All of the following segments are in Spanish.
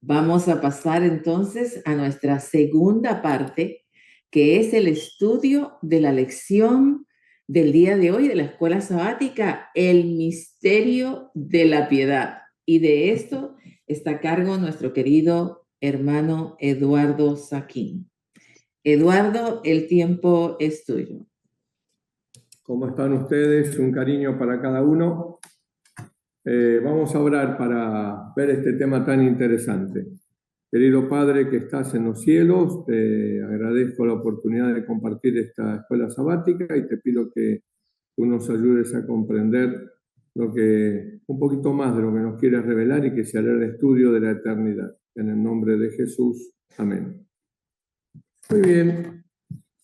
Vamos a pasar entonces a nuestra segunda parte, que es el estudio de la lección del día de hoy de la escuela sabática, el misterio de la piedad. Y de esto está a cargo nuestro querido hermano Eduardo Saquín. Eduardo, el tiempo es tuyo. ¿Cómo están ustedes? Un cariño para cada uno. Vamos a orar para ver este tema tan interesante. Querido Padre que estás en los cielos, te agradezco la oportunidad de compartir esta escuela sabática y te pido que tú nos ayudes a comprender un poquito más de lo que nos quieres revelar y que se hará el estudio de la eternidad. En el nombre de Jesús. Amén. Muy bien.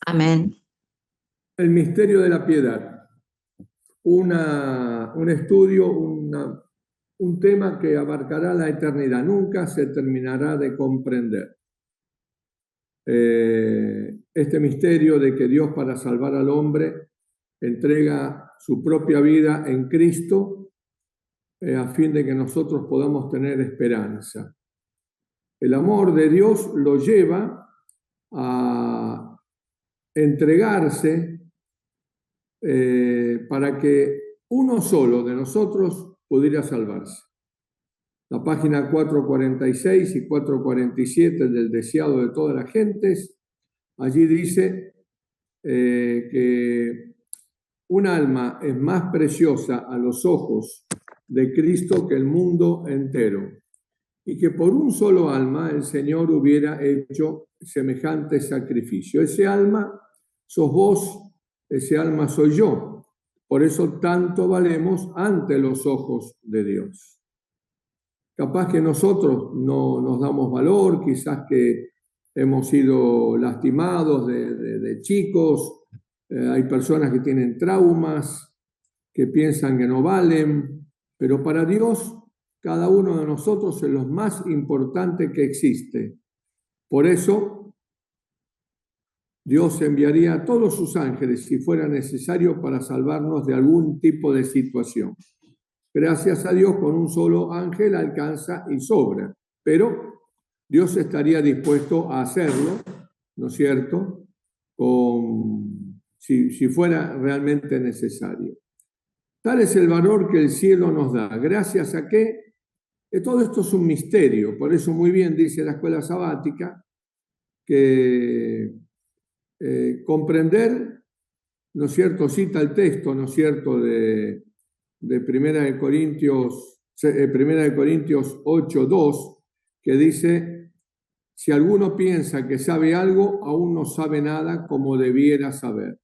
Amén. El misterio de la piedad. Un estudio, un tema que abarcará la eternidad. Nunca se terminará de comprender. Este misterio de que Dios, para salvar al hombre, entrega su propia vida en Cristo a fin de que nosotros podamos tener esperanza. El amor de Dios lo lleva a entregarse para que uno solo de nosotros pudiera salvarse. La página 446 y 447 del Deseado de todas las gentes, allí dice que un alma es más preciosa a los ojos de Cristo que el mundo entero, y que por un solo alma el Señor hubiera hecho semejante sacrificio. Ese alma sos vos, ese alma soy yo. Por eso tanto valemos ante los ojos de Dios. Capaz que nosotros no nos damos valor, quizás que hemos sido lastimados de chicos, hay personas que tienen traumas, que piensan que no valen, pero para Dios cada uno de nosotros es lo más importante que existe. Por eso Dios enviaría a todos sus ángeles si fuera necesario para salvarnos de algún tipo de situación. Gracias a Dios, con un solo ángel alcanza y sobra, pero Dios estaría dispuesto a hacerlo, ¿no es cierto?, si fuera realmente necesario. Tal es el valor que el cielo nos da. ¿Gracias a qué? Todo esto es un misterio. Por eso muy bien dice la escuela sabática que comprender, ¿no es cierto?, cita el texto, ¿no es cierto?, de Primera de Corintios 8:2, que dice: si alguno piensa que sabe algo, aún no sabe nada como debiera saber.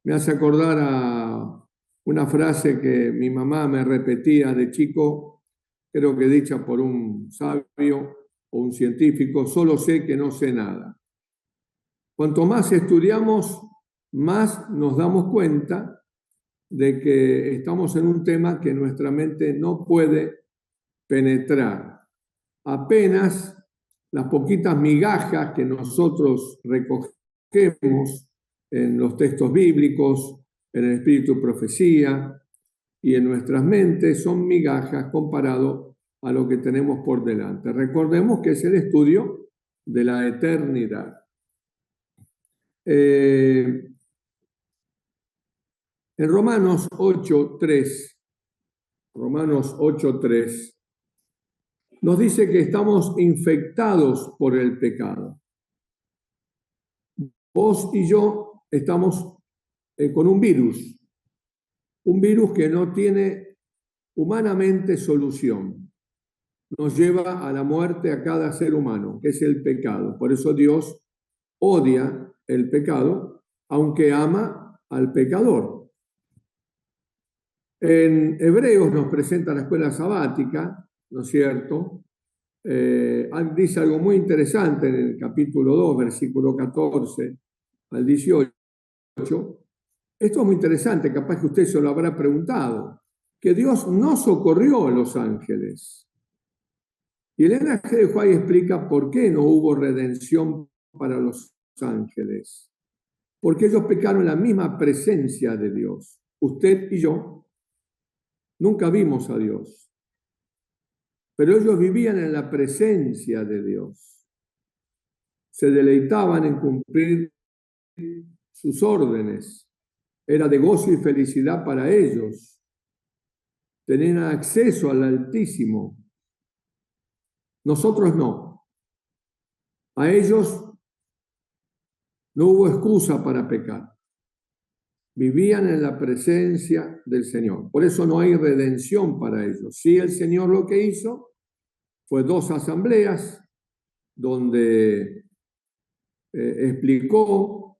Me hace acordar a una frase que mi mamá me repetía de chico, creo que dicha por un sabio o un científico: solo sé que no sé nada. Cuanto más estudiamos, más nos damos cuenta de que estamos en un tema que nuestra mente no puede penetrar. Apenas las poquitas migajas que nosotros recogemos en los textos bíblicos, en el Espíritu Profecía y en nuestras mentes son migajas comparado a lo que tenemos por delante. Recordemos que es el estudio de la eternidad. En Romanos 8:3, nos dice que estamos infectados por el pecado. Vos y yo estamos con un virus que no tiene humanamente solución. Nos lleva a la muerte a cada ser humano, que es el pecado. Por eso Dios odia el pecado, aunque ama al pecador. En Hebreos nos presenta la escuela sabática, ¿no es cierto? Dice algo muy interesante en el capítulo 2, versículo 14 al 18. Esto es muy interesante, capaz que usted se lo habrá preguntado, que Dios no socorrió a los ángeles. Y el N.G. de White explica por qué no hubo redención para los ángeles. Porque ellos pecaron en la misma presencia de Dios. Usted y yo nunca vimos a Dios. pero ellos vivían en la presencia de Dios. Se deleitaban en cumplir sus órdenes. Era de gozo y felicidad para ellos. Tenían acceso al Altísimo. Nosotros no. A ellos no hubo excusa para pecar. Vivían en la presencia del Señor. Por eso no hay redención para ellos. Sí, el Señor lo que hizo fue 2 asambleas donde explicó,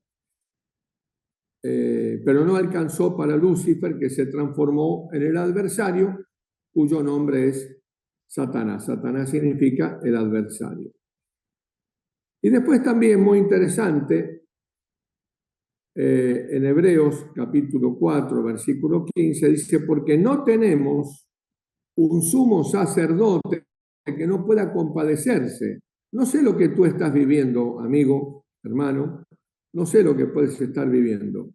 pero no alcanzó para Lucifer, que se transformó en el adversario, cuyo nombre es Satanás. Satanás significa el adversario. Y después también, muy interesante, en Hebreos capítulo 4, versículo 15, dice, porque no tenemos un sumo sacerdote que no pueda compadecerse. No sé lo que tú estás viviendo, amigo, hermano, no sé lo que puedes estar viviendo.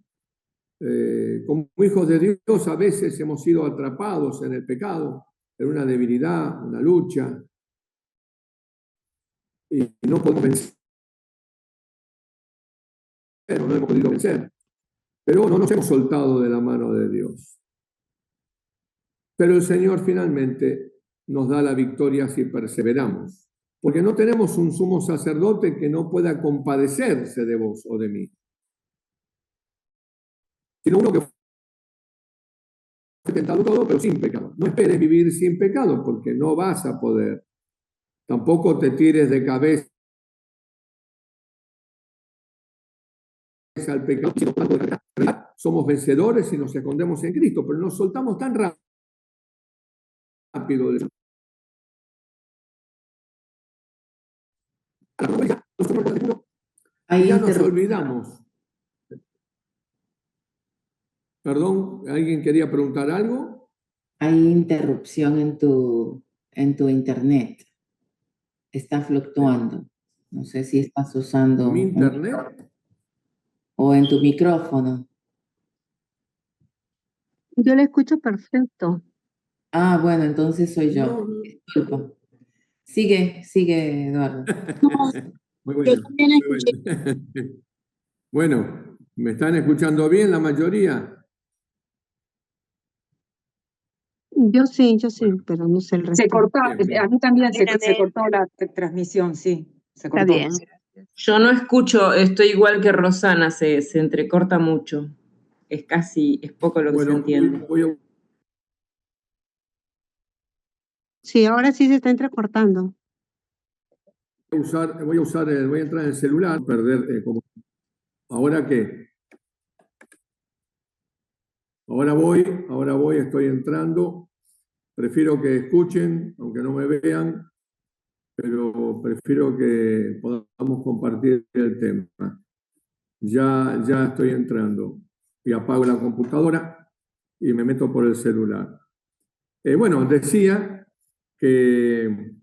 Como hijos de Dios a veces hemos sido atrapados en el pecado, en una debilidad, una lucha, y no podemos vencer, no hemos podido vencer, pero no nos hemos soltado de la mano de Dios. Pero el Señor finalmente nos da la victoria si perseveramos, porque no tenemos un sumo sacerdote que no pueda compadecerse de vos o de mí, sino uno que fue tentado todo, pero sin pecado. No esperes vivir sin pecado, porque no vas a poder. Tampoco te tires de cabeza al pecado. Somos vencedores y nos escondemos en Cristo, pero nos soltamos tan rápido de y ya nos olvidamos. Perdón, ¿alguien quería preguntar algo? Hay interrupción en tu internet. Está fluctuando. No sé si estás usando ¿Mi internet? O en tu micrófono. Yo le escucho perfecto. Ah, bueno, entonces soy yo. No. Disculpa. Sigue, Eduardo. Muy bueno. Yo también escuché. Bueno, ¿me están escuchando bien la mayoría? Yo sí, pero no sé el resto. Se cortó, Bien. a mí también se cortó la transmisión, sí, se Está cortó. bien. Yo no escucho, estoy igual que Rosana, se entrecorta mucho. Es poco lo que se entiende. Sí, ahora sí se está entrecortando. Voy a entrar en el celular, perder ¿ahora qué? Ahora voy, estoy entrando. Prefiero que escuchen, aunque no me vean, pero prefiero que podamos compartir el tema. Ya estoy entrando y apago la computadora y me meto por el celular. Bueno, decía que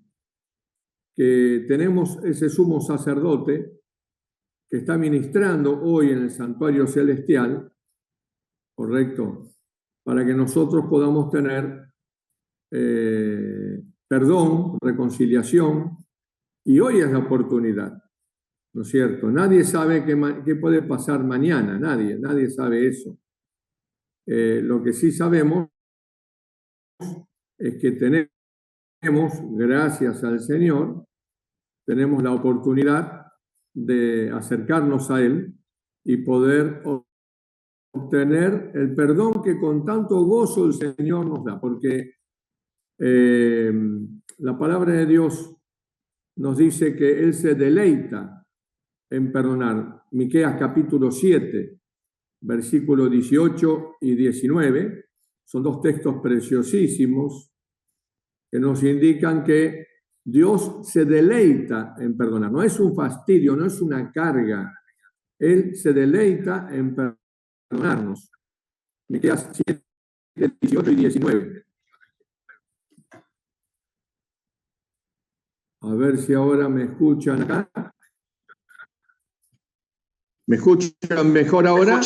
tenemos ese sumo sacerdote que está ministrando hoy en el santuario celestial, ¿correcto? Para que nosotros podamos tener perdón, reconciliación, y hoy es la oportunidad, ¿no es cierto? Nadie sabe qué puede pasar mañana, nadie sabe eso. Lo que sí sabemos es que tenemos, gracias al Señor, tenemos la oportunidad de acercarnos a Él y poder obtener el perdón que con tanto gozo el Señor nos da, porque la palabra de Dios nos dice que Él se deleita en perdonar. Miqueas capítulo 7, versículos 18 y 19, son 2 textos preciosísimos que nos indican que Dios se deleita en perdonar. No es un fastidio, no es una carga. Él se deleita en perdonarnos. Miqueas 7, 18 y 19. A ver si ahora me escuchan acá. ¿Me escuchan mejor ahora?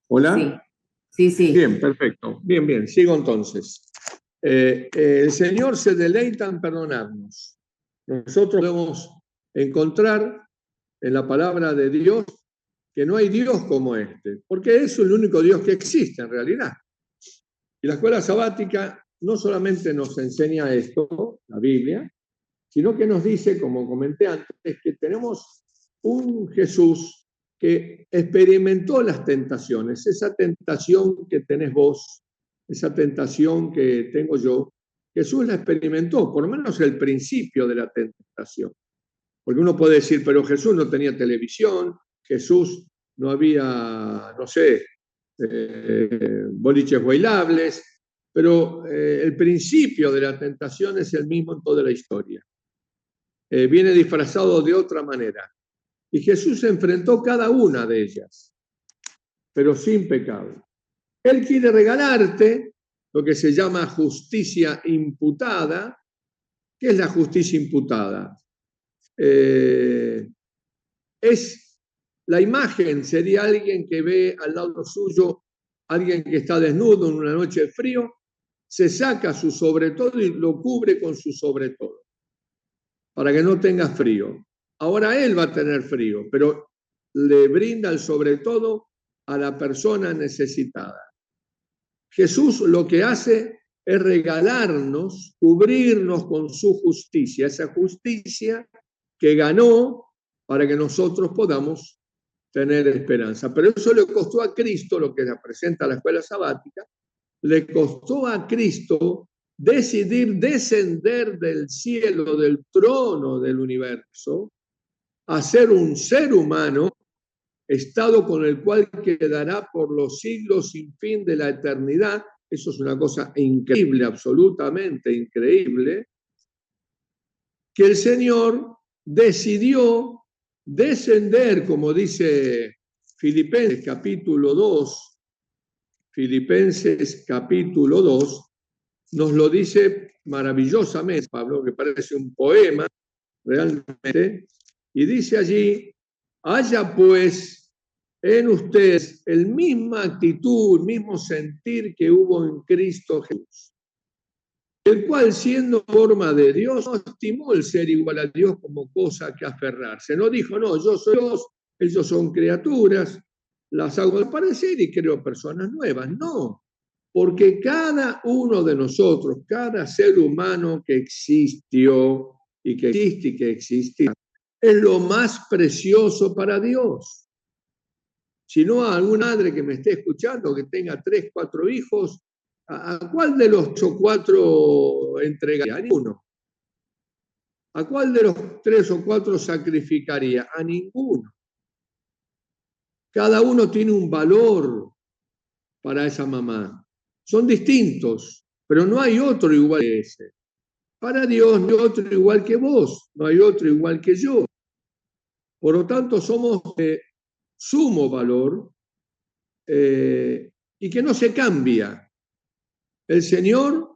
¿Hola? Sí. Bien, perfecto. Bien, sigo entonces. El Señor se deleita en perdonarnos. Nosotros podemos encontrar en la palabra de Dios que no hay Dios como este, porque es el único Dios que existe en realidad. Y la escuela sabática no solamente nos enseña esto, la Biblia, sino que nos dice, como comenté antes, que tenemos un Jesús que experimentó las tentaciones, esa tentación que tenés vos, esa tentación que tengo yo. Jesús la experimentó, por lo menos el principio de la tentación. Porque uno puede decir, pero Jesús no tenía televisión, Jesús no había, no sé, boliches bailables, pero el principio de la tentación es el mismo en toda la historia. Viene disfrazado de otra manera. Y Jesús enfrentó cada una de ellas, pero sin pecado. Él quiere regalarte lo que se llama justicia imputada. ¿Qué es la justicia imputada? Es la imagen, sería alguien que ve al lado suyo, alguien que está desnudo en una noche de frío, se saca su sobretodo y lo cubre con su sobretodo, para que no tenga frío. Ahora él va a tener frío, pero le brinda el sobretodo a la persona necesitada. Jesús lo que hace es regalarnos, cubrirnos con su justicia, esa justicia que ganó para que nosotros podamos tener esperanza. Pero eso le costó a Cristo, lo que presenta la escuela sabática, le costó a Cristo decidir descender del cielo, del trono del universo, a ser un ser humano, estado con el cual quedará por los siglos sin fin de la eternidad. Eso es una cosa increíble, absolutamente increíble, que el Señor decidió descender, como dice Filipenses capítulo 2, Filipenses capítulo 2, nos lo dice maravillosamente, Pablo, que parece un poema realmente, y dice allí, haya pues en ustedes el misma actitud, el mismo sentir que hubo en Cristo Jesús, el cual siendo forma de Dios, no estimó el ser igual a Dios como cosa que aferrarse. No dijo, no, yo soy Dios, ellos son criaturas, las hago aparecer y creo personas nuevas. No, porque cada uno de nosotros, cada ser humano que existió y que existe y que existirá, es lo más precioso para Dios. Si no, a alguna madre que me esté escuchando, que tenga 3, 4 hijos, ¿a cuál de los 4 entregaría? A ninguno. ¿A cuál de los 3 o 4 sacrificaría? A ninguno. Cada uno tiene un valor para esa mamá. Son distintos, pero no hay otro igual que ese. Para Dios no hay otro igual que vos, no hay otro igual que yo. Por lo tanto, somos de sumo valor y que no se cambia. El Señor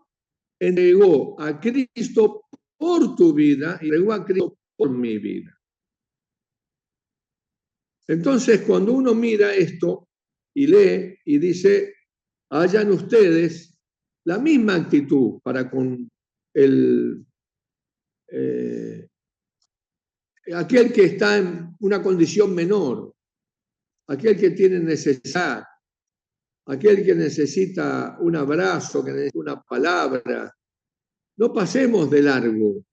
entregó a Cristo por tu vida y entregó a Cristo por mi vida. Entonces, cuando uno mira esto y lee y dice, hayan ustedes la misma actitud para con aquel que está en una condición menor, aquel que tiene necesidad, aquel que necesita un abrazo, que necesita una palabra. No pasemos de largo.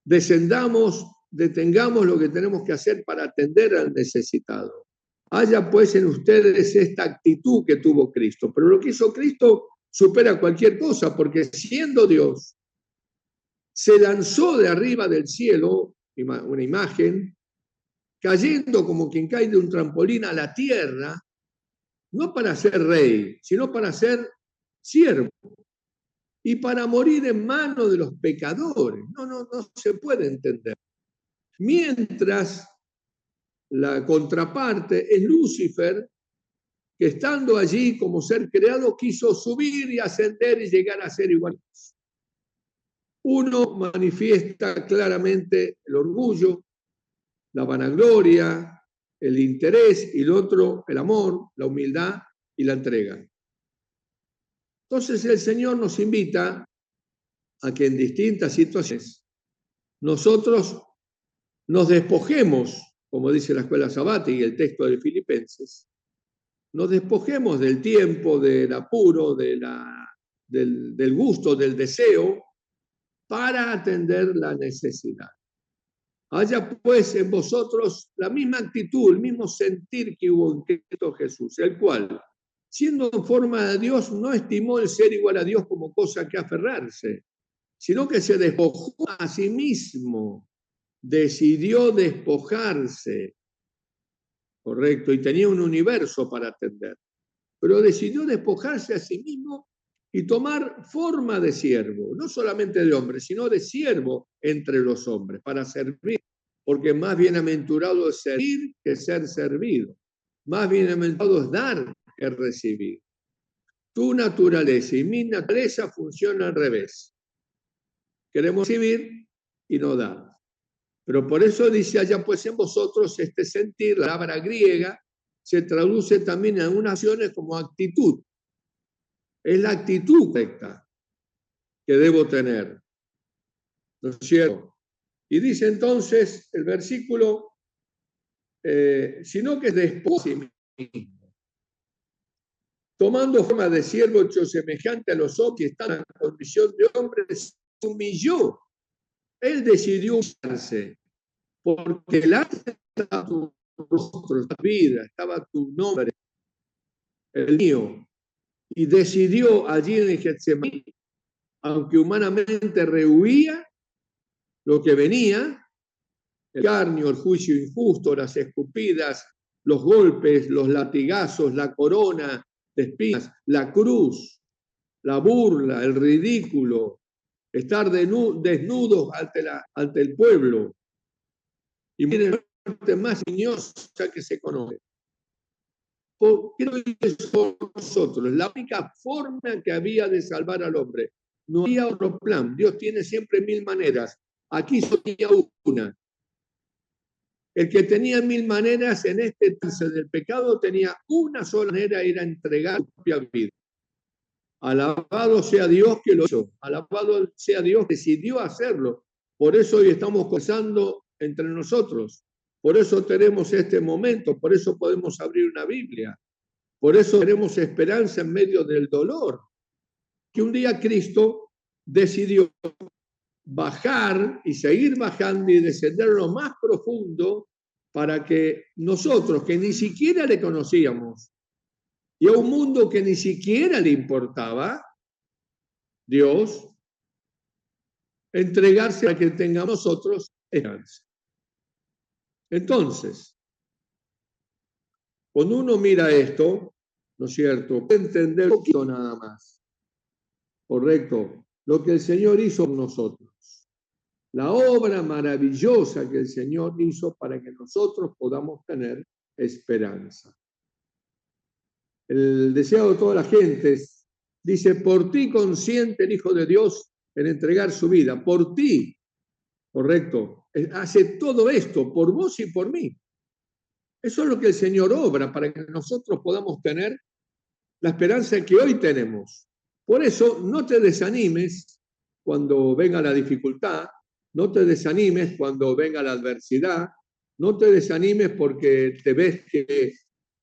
Descendamos, detengamos lo que tenemos que hacer para atender al necesitado. Haya pues en ustedes esta actitud que tuvo Cristo. Pero lo que hizo Cristo supera cualquier cosa, porque siendo Dios, se lanzó de arriba del cielo, una imagen, cayendo como quien cae de un trampolín a la tierra, no para ser rey, sino para ser siervo y para morir en manos de los pecadores. No se puede entender. Mientras la contraparte es Lucifer, que estando allí como ser creado quiso subir y ascender y llegar a ser igual. Uno manifiesta claramente el orgullo, la vanagloria, el interés, y el otro el amor, la humildad y la entrega. Entonces el Señor nos invita a que en distintas situaciones nosotros nos despojemos, como dice la escuela sabática y el texto de Filipenses, nos despojemos del tiempo, del apuro, del gusto, del deseo, para atender la necesidad. Haya pues en vosotros la misma actitud, el mismo sentir que hubo en Cristo Jesús, el cual, siendo en forma de Dios, no estimó el ser igual a Dios como cosa que aferrarse, sino que se despojó a sí mismo, decidió despojarse, correcto, y tenía un universo para atender, pero decidió despojarse a sí mismo y tomar forma de siervo, no solamente de hombre, sino de siervo entre los hombres, para servir, porque más bienaventurado es servir que ser servido, más bienaventurado es dar que recibir. Tu naturaleza y mi naturaleza funcionan al revés. Queremos recibir y no dar. Pero por eso dice allá pues en vosotros este sentir, la palabra griega, se traduce también en algunas acciones como actitud. Es la actitud correcta que debo tener, ¿no es cierto? Y dice entonces el versículo, sino que despoja de sí mismo, tomando forma de siervo hecho semejante a los hombres que están en condición de hombre, se humilló. Él decidió humillarse, porque delante estaba tu rostro, tu vida, estaba tu nombre, el mío, y decidió allí en el Getsemaní, aunque humanamente rehuía lo que venía, el escarnio, el juicio injusto, las escupidas, los golpes, los latigazos, la corona de espinas, la cruz, la burla, el ridículo, estar desnudos ante el pueblo. Y miren, la muerte más engañosa que se conoce. ¿Por qué no es por nosotros? La única forma que había de salvar al hombre. No había otro plan. Dios tiene siempre 1000 maneras. Aquí solo tenía una. El que tenía 1000 maneras en este trance del pecado tenía una sola manera, era entregar su propia vida. Alabado sea Dios que lo hizo. Alabado sea Dios que decidió hacerlo. Por eso hoy estamos conversando entre nosotros. Por eso tenemos este momento. Por eso podemos abrir una Biblia. Por eso tenemos esperanza en medio del dolor. Que un día Cristo decidió bajar y seguir bajando y descender lo más profundo para que nosotros, que ni siquiera le conocíamos, y a un mundo que ni siquiera le importaba, Dios, entregarse a que tengamos nosotros esperanza. Entonces, cuando uno mira esto, ¿no es cierto?, puede entender un poquito nada más, correcto, lo que el Señor hizo con nosotros. La obra maravillosa que el Señor hizo para que nosotros podamos tener esperanza. El deseo de toda la gente dice, por ti consiente el Hijo de Dios en entregar su vida, por ti, correcto, hace todo esto por vos y por mí. Eso es lo que el Señor obra para que nosotros podamos tener la esperanza que hoy tenemos. Por eso no te desanimes cuando venga la dificultad, no te desanimes cuando venga la adversidad, no te desanimes porque te ves que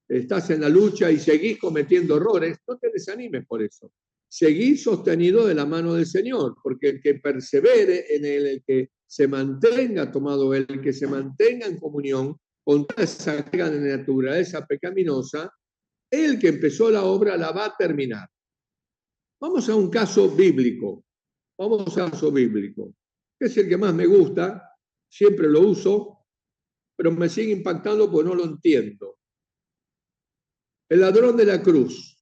estás en la lucha y seguís cometiendo errores, no te desanimes por eso. Seguí sostenido de la mano del Señor, porque el que persevere en él, el que se mantenga tomado él, el que se mantenga en comunión con toda esa carga de naturaleza pecaminosa, el que empezó la obra la va a terminar. Vamos a un caso bíblico. Vamos a un caso bíblico, que es el que más me gusta, siempre lo uso, pero me sigue impactando porque no lo entiendo. El ladrón de la cruz.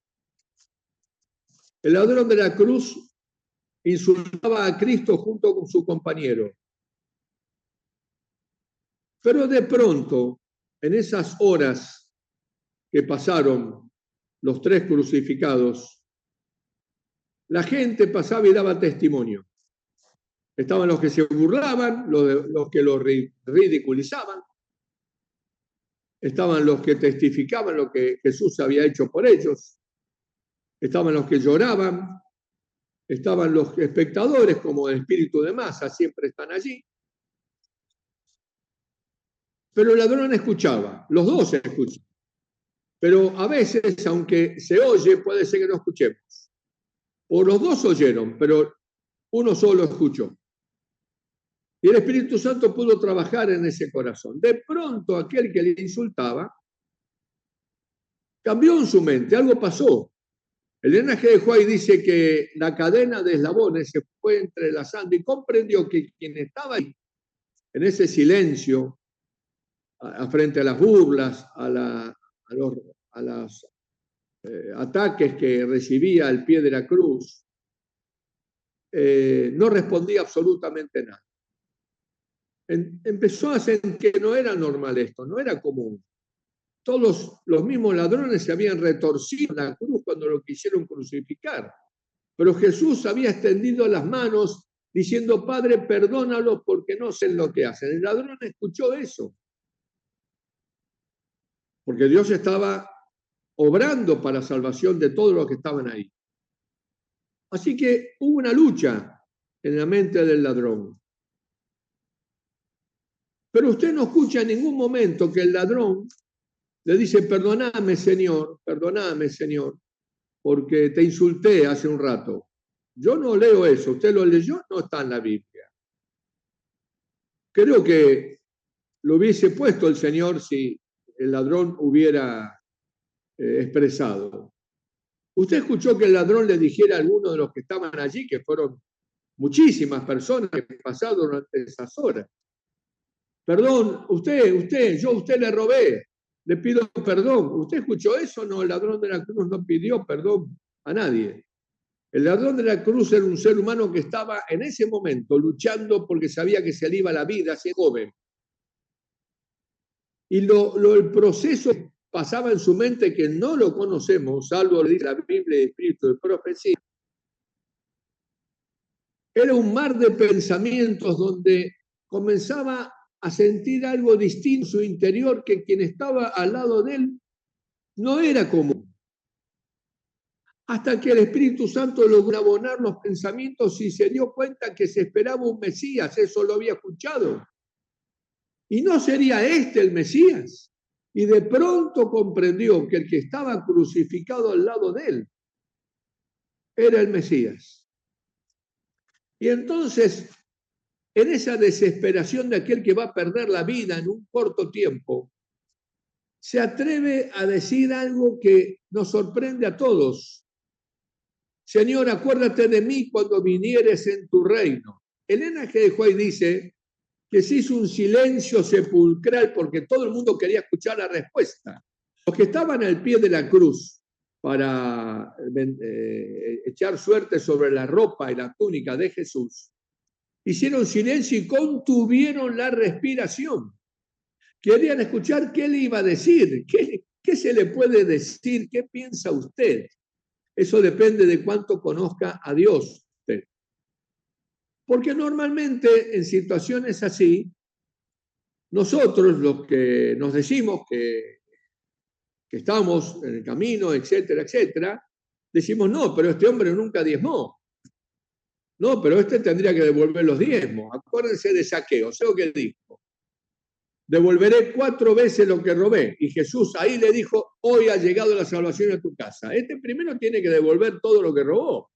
El ladrón de la cruz insultaba a Cristo junto con su compañero. Pero de pronto, en esas horas que pasaron los tres crucificados, la gente pasaba y daba testimonio. Estaban los que se burlaban, los que lo ridiculizaban. Estaban los que testificaban lo que Jesús había hecho por ellos. estaban los que lloraban, estaban los espectadores, como el espíritu de masa, siempre están allí. Pero el ladrón escuchaba, los dos escuchan. Pero a veces, aunque se oye, puede ser que no escuchemos. O los dos oyeron, pero uno solo escuchó. Y el Espíritu Santo pudo trabajar en ese corazón. De pronto, aquel que le insultaba cambió en su mente, algo pasó. El linaje de Juárez dice que la cadena de eslabones se fue entrelazando y comprendió que quien estaba ahí, en ese silencio, frente a las burlas, a los ataques que recibía al pie de la cruz, no respondía absolutamente nada. Empezó a sentir que no era normal esto, no era común. Todos los mismos ladrones se habían retorcido en la cruz cuando lo quisieron crucificar. Pero Jesús había extendido las manos diciendo, Padre, perdónalos porque no sé lo que hacen. El ladrón escuchó eso. Porque Dios estaba obrando para la salvación de todos los que estaban ahí. Así que hubo una lucha en la mente del ladrón. Pero usted no escucha en ningún momento que el ladrón le dice, perdóname, Señor, porque te insulté hace un rato. Yo no leo eso. ¿Usted lo leyó? No está en la Biblia. Creo que lo hubiese puesto el Señor si el ladrón hubiera expresado. ¿Usted escuchó que el ladrón le dijera a alguno de los que estaban allí, que fueron muchísimas personas que pasaron durante esas horas? Perdón, yo a usted le robé, le pido perdón. ¿Usted escuchó eso? No, el ladrón de la cruz no pidió perdón a nadie. El ladrón de la cruz era un ser humano que estaba en ese momento luchando porque sabía que se le iba la vida, ese joven. Y el proceso pasaba en su mente que no lo conocemos, salvo lo dice la Biblia y el Espíritu de profecía. Era un mar de pensamientos donde comenzaba a sentir algo distinto en su interior que quien estaba al lado de él no era común. Hasta que el Espíritu Santo logró abonar los pensamientos y se dio cuenta que se esperaba un Mesías, eso lo había escuchado. ¿Y no sería este el Mesías? Y de pronto comprendió que el que estaba crucificado al lado de él era el Mesías. Y entonces, en esa desesperación de aquel que va a perder la vida en un corto tiempo, se atreve a decir algo que nos sorprende a todos. Señor, acuérdate de mí cuando vinieres en tu reino. Elena G. de Juárez dice que se hizo un silencio sepulcral porque todo el mundo quería escuchar la respuesta. Los que estaban al pie de la cruz para echar suerte sobre la ropa y la túnica de Jesús, hicieron silencio y contuvieron la respiración. Querían escuchar qué le iba a decir, qué se le puede decir, qué piensa usted. Eso depende de cuánto conozca a Dios usted. Porque normalmente en situaciones así, nosotros los que nos decimos que estamos en el camino, etcétera, etcétera, decimos, no, pero este hombre nunca diezmó. No, pero este tendría que devolver los diezmos. Acuérdense de Zaqueo, sé lo que dijo. Devolveré 4 veces lo que robé. Y Jesús ahí le dijo, hoy ha llegado la salvación a tu casa. Este primero tiene que devolver todo lo que robó.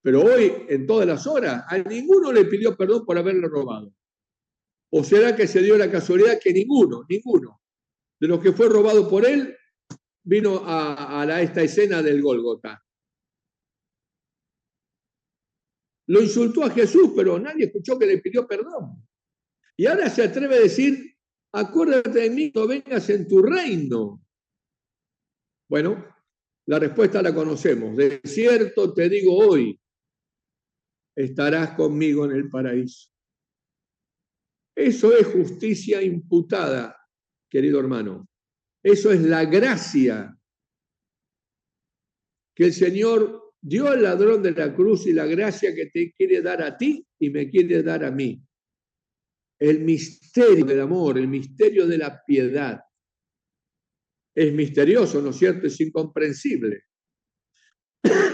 Pero hoy, en todas las horas, a ninguno le pidió perdón por haberle robado. ¿O será que se dio la casualidad que ninguno de los que fue robado por él vino a esta escena del Gólgota? Lo insultó a Jesús, pero nadie escuchó que le pidió perdón. Y ahora se atreve a decir, acuérdate de mí cuando vengas en tu reino. Bueno, la respuesta la conocemos. De cierto te digo hoy, estarás conmigo en el paraíso. Eso es justicia imputada, querido hermano. Eso es la gracia que el Señor dio al ladrón de la cruz y la gracia que te quiere dar a ti y me quiere dar a mí. El misterio del amor, el misterio de la piedad. Es misterioso, ¿no es cierto? Es incomprensible.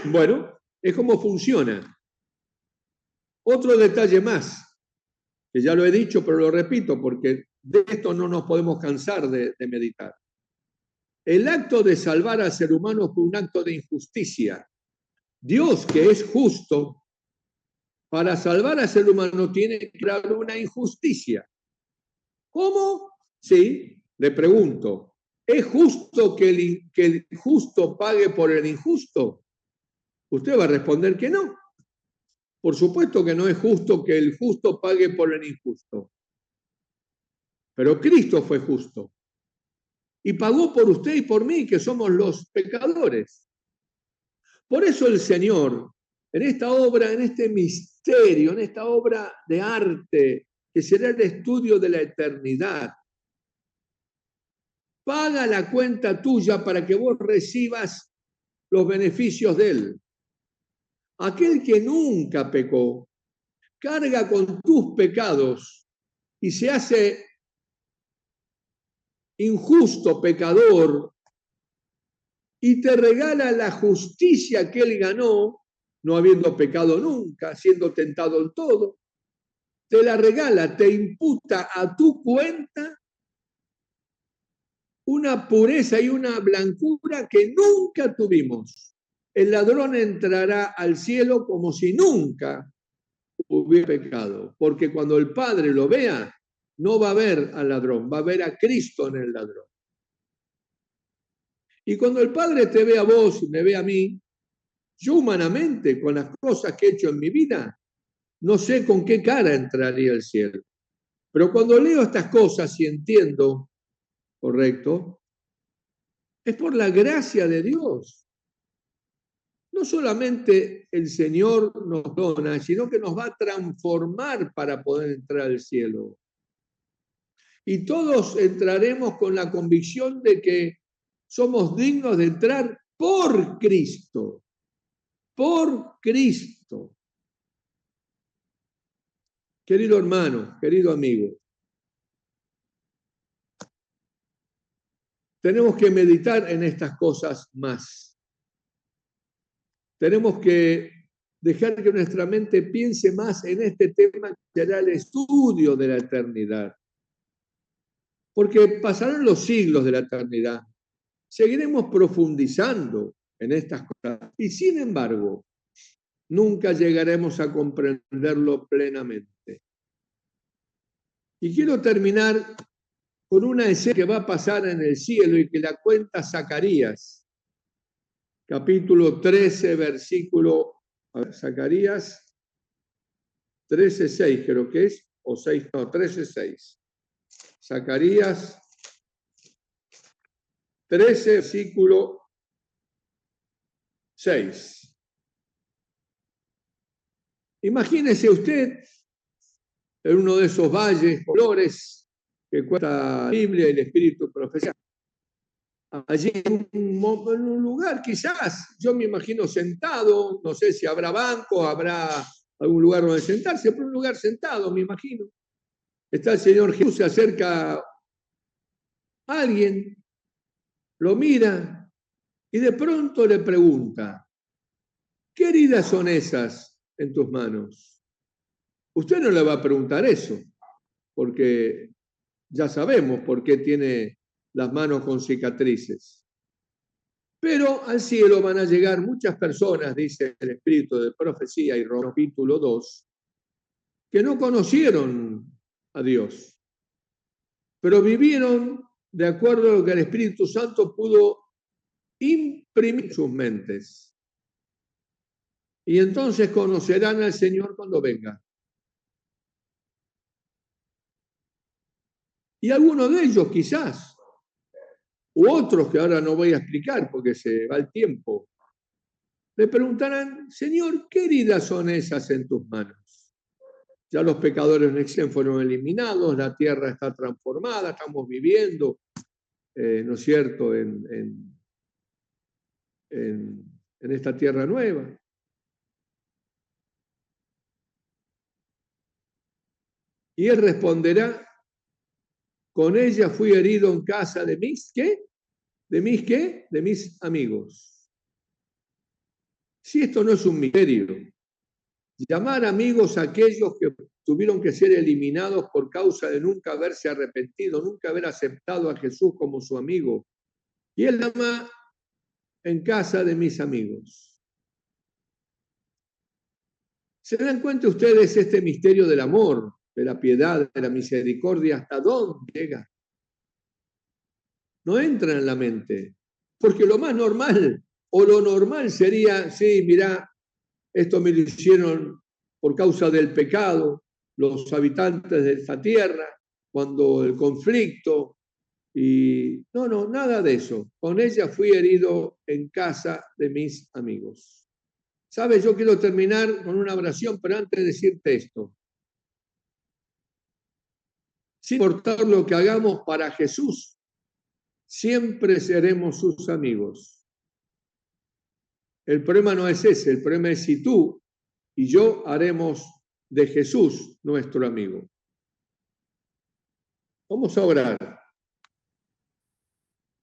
Bueno, es como funciona. Otro detalle más, que ya lo he dicho, pero lo repito, porque de esto no nos podemos cansar de meditar. El acto de salvar al ser humano fue un acto de injusticia. Dios, que es justo, para salvar al ser humano tiene que crear una injusticia. ¿Cómo? Sí, le pregunto, ¿es justo que el justo pague por el injusto? Usted va a responder que no. Por supuesto que no es justo que el justo pague por el injusto. Pero Cristo fue justo. Y pagó por usted y por mí, que somos los pecadores. Por eso el Señor, en esta obra, en este misterio, en esta obra de arte, que será el estudio de la eternidad, paga la cuenta tuya para que vos recibas los beneficios de Él. Aquel que nunca pecó, carga con tus pecados y se hace injusto, pecador, y te regala la justicia que Él ganó, no habiendo pecado nunca, siendo tentado en todo. Te la regala, te imputa a tu cuenta una pureza y una blancura que nunca tuvimos. El ladrón entrará al cielo como si nunca hubiera pecado, porque cuando el Padre lo vea, no va a ver al ladrón, va a ver a Cristo en el ladrón. Y cuando el Padre te ve a vos y me ve a mí, yo humanamente, con las cosas que he hecho en mi vida, no sé con qué cara entraría al cielo. Pero cuando leo estas cosas y entiendo, correcto, es por la gracia de Dios. No solamente el Señor nos dona, sino que nos va a transformar para poder entrar al cielo. Y todos entraremos con la convicción de que somos dignos de entrar por Cristo. Por Cristo. Querido hermano, querido amigo, tenemos que meditar en estas cosas más. Tenemos que dejar que nuestra mente piense más en este tema que será el estudio de la eternidad. Porque pasarán los siglos de la eternidad. Seguiremos profundizando en estas cosas. Y sin embargo, nunca llegaremos a comprenderlo plenamente. Y quiero terminar con una escena que va a pasar en el cielo y que la cuenta Zacarías, capítulo 13, versículo, Zacarías 13:6 creo que es, o 6, no, 13:6. Zacarías 13, versículo 6. Imagínese usted en uno de esos valles, flores, que cuenta la Biblia y el Espíritu profetiza. Allí en un lugar, quizás, yo me imagino sentado, no sé si habrá banco, habrá algún lugar donde sentarse, pero un lugar sentado, me imagino. Está el Señor Jesús, se acerca a alguien, lo mira y de pronto le pregunta, ¿qué heridas son esas en tus manos? Usted no le va a preguntar eso, porque ya sabemos por qué tiene las manos con cicatrices. Pero al cielo van a llegar muchas personas, dice el Espíritu de Profecía y Romanos capítulo 2, que no conocieron a Dios, pero vivieron de acuerdo a lo que el Espíritu Santo pudo imprimir en sus mentes. Y entonces conocerán al Señor cuando venga. Y algunos de ellos quizás, u otros que ahora no voy a explicar porque se va el tiempo, le preguntarán, Señor, ¿qué heridas son esas en tus manos? Ya los pecadores no existen, fueron eliminados, la tierra está transformada, estamos viviendo, ¿no es cierto?, en esta tierra nueva. Y él responderá, con ella fui herido en casa de mis, ¿qué? ¿De mis qué? De mis amigos. Si esto no es un misterio, llamar amigos a aquellos que tuvieron que ser eliminados por causa de nunca haberse arrepentido, nunca haber aceptado a Jesús como su amigo. Y él llama en casa de mis amigos. ¿Se dan cuenta ustedes este misterio del amor, de la piedad, de la misericordia? ¿Hasta dónde llega? No entra en la mente, porque lo más normal o lo normal sería, sí, mirá, esto me lo hicieron por causa del pecado, los habitantes de esta tierra, cuando el conflicto, y no, nada de eso. Con ella fui herido en casa de mis amigos. ¿Sabes? Yo quiero terminar con una oración, pero antes de decirte esto. Sin importar lo que hagamos para Jesús, siempre seremos sus amigos. El problema no es ese, el problema es si tú y yo haremos de Jesús nuestro amigo. Vamos a orar.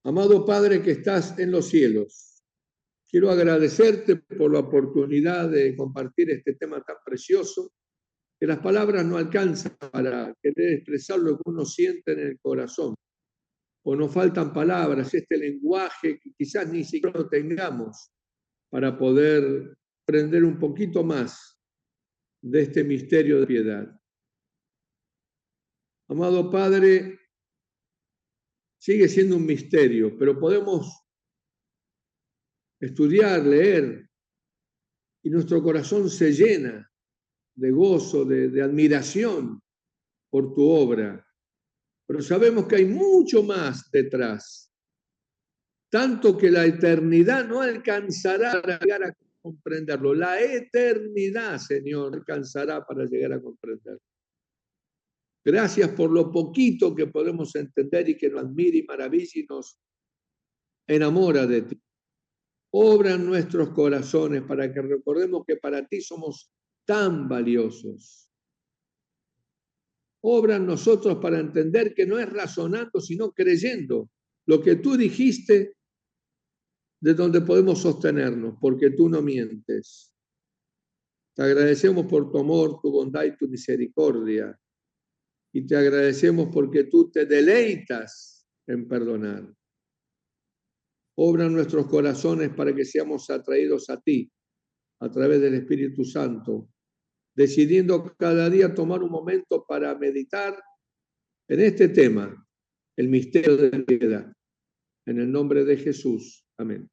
Amado Padre que estás en los cielos, quiero agradecerte por la oportunidad de compartir este tema tan precioso, que las palabras no alcanzan para querer expresar lo que uno siente en el corazón, o nos faltan palabras, este lenguaje que quizás ni siquiera lo tengamos para poder aprender un poquito más de este misterio de piedad. Amado Padre, sigue siendo un misterio, pero podemos estudiar, leer, y nuestro corazón se llena de gozo, de admiración por tu obra. Pero sabemos que hay mucho más detrás, tanto que la eternidad no alcanzará para llegar a comprenderlo. La eternidad, Señor, alcanzará para llegar a comprenderlo. Gracias por lo poquito que podemos entender y que nos admira y maravilla y nos enamora de ti. Obra en nuestros corazones para que recordemos que para ti somos tan valiosos. Obra en nosotros para entender que no es razonando, sino creyendo lo que tú dijiste, de donde podemos sostenernos, porque tú no mientes. Te agradecemos por tu amor, tu bondad y tu misericordia. Y te agradecemos porque tú te deleitas en perdonar. Obra en nuestros corazones para que seamos atraídos a ti a través del Espíritu Santo, decidiendo cada día tomar un momento para meditar en este tema, el misterio de la piedad. En el nombre de Jesús. Amén.